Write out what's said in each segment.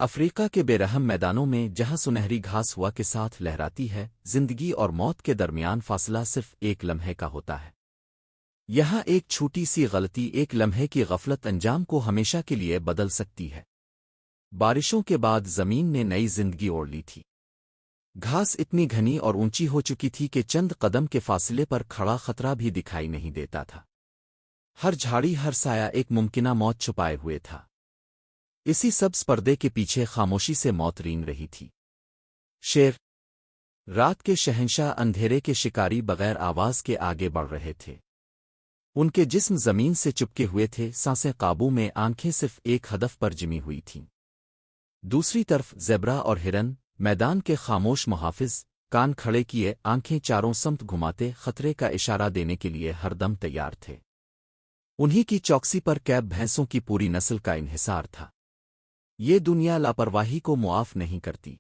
افریقہ کے بے رحم میدانوں میں جہاں سنہری گھاس ہوا کے ساتھ لہراتی ہے، زندگی اور موت کے درمیان فاصلہ صرف ایک لمحے کا ہوتا ہے۔ یہاں ایک چھوٹی سی غلطی، ایک لمحے کی غفلت انجام کو ہمیشہ کے لیے بدل سکتی ہے۔ بارشوں کے بعد زمین نے نئی زندگی اوڑھ لی تھی۔ گھاس اتنی گھنی اور اونچی ہو چکی تھی کہ چند قدم کے فاصلے پر کھڑا خطرہ بھی دکھائی نہیں دیتا تھا۔ ہر جھاڑی، ہر سایہ ایک ممکنہ موت چھپائے ہوئے تھا۔ اسی سبز پردے کے پیچھے خاموشی سے موت رینگ رہی تھی۔ شیر، رات کے شہنشاہ، اندھیرے کے شکاری، بغیر آواز کے آگے بڑھ رہے تھے۔ ان کے جسم زمین سے چپکے ہوئے تھے، سانسیں قابو میں، آنکھیں صرف ایک ہدف پر جمی ہوئی تھیں۔ دوسری طرف زیبرا اور ہرن، میدان کے خاموش محافظ، کان کھڑے کیے، آنکھیں چاروں سمت گھماتے، خطرے کا اشارہ دینے کے لیے ہر دم تیار تھے۔ انہی کی چوکسی پر کیب بھینسوں کی پوری نسل کا انحصار تھا۔ یہ دنیا لاپرواہی کو معاف نہیں کرتی۔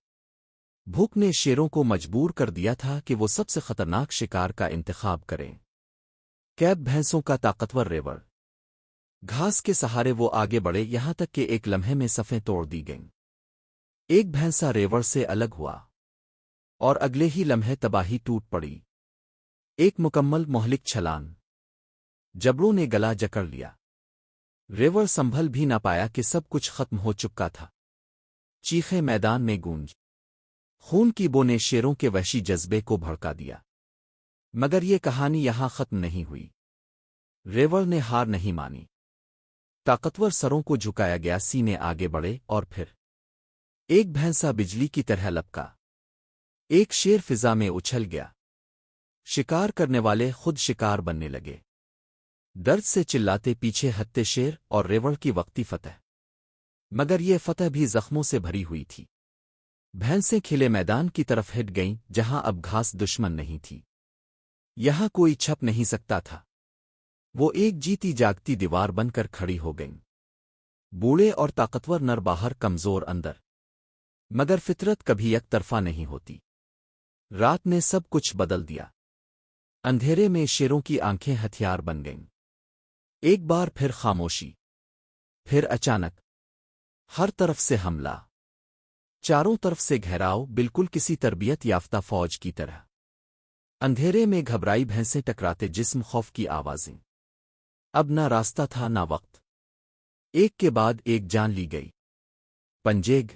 بھوک نے شیروں کو مجبور کر دیا تھا کہ وہ سب سے خطرناک شکار کا انتخاب کریں۔ کیب بھینسوں کا طاقتور ریوڑ، گھاس کے سہارے وہ آگے بڑھے، یہاں تک کہ ایک لمحے میں صفیں توڑ دی گئیں۔ ایک بھینسا ریوڑ سے الگ ہوا اور اگلے ہی لمحے تباہی ٹوٹ پڑی۔ ایک مکمل مہلک چھلانگ، جبڑوں نے گلا جکڑ لیا۔ ریوڑ سنبھل بھی نہ پایا کہ سب کچھ ختم ہو چکا تھا۔ چیخیں میدان میں گونج، خون کی بو نے شیروں کے وحشی جذبے کو بھڑکا دیا۔ مگر یہ کہانی یہاں ختم نہیں ہوئی۔ ریوڑ نے ہار نہیں مانی۔ طاقتور سروں کو جھکایا گیا، سینے آگے بڑھے، اور پھر ایک بھینسا بجلی کی طرح لپکا۔ ایک شیر فضا میں اچھل گیا۔ شکار کرنے والے خود شکار بننے لگے۔ درد سے چلاتے پیچھے ہٹتے شیر اور ریوڑ کی وقتی فتح، مگر یہ فتح بھی زخموں سے بھری ہوئی تھی۔ بھینسیں کھلے میدان کی طرف ہٹ گئیں، جہاں اب گھاس دشمن نہیں تھی۔ یہاں کوئی چھپ نہیں سکتا تھا۔ وہ ایک جیتی جاگتی دیوار بن کر کھڑی ہو گئیں۔ بوڑھے اور طاقتور نر باہر، کمزور اندر۔ مگر فطرت کبھی یک طرفہ نہیں ہوتی۔ رات نے سب کچھ بدل دیا۔ اندھیرے میں شیروں کی آنکھیں ہتھیار بن گئیں۔ ایک بار پھر خاموشی، پھر اچانک ہر طرف سے حملہ، چاروں طرف سے گھیراؤ، بالکل کسی تربیت یافتہ فوج کی طرح۔ اندھیرے میں گھبرائی بھینسیں ٹکراتے جسم، خوف کی آوازیں۔ اب نہ راستہ تھا نہ وقت۔ ایک کے بعد ایک جان لی گئی۔ پنجیگ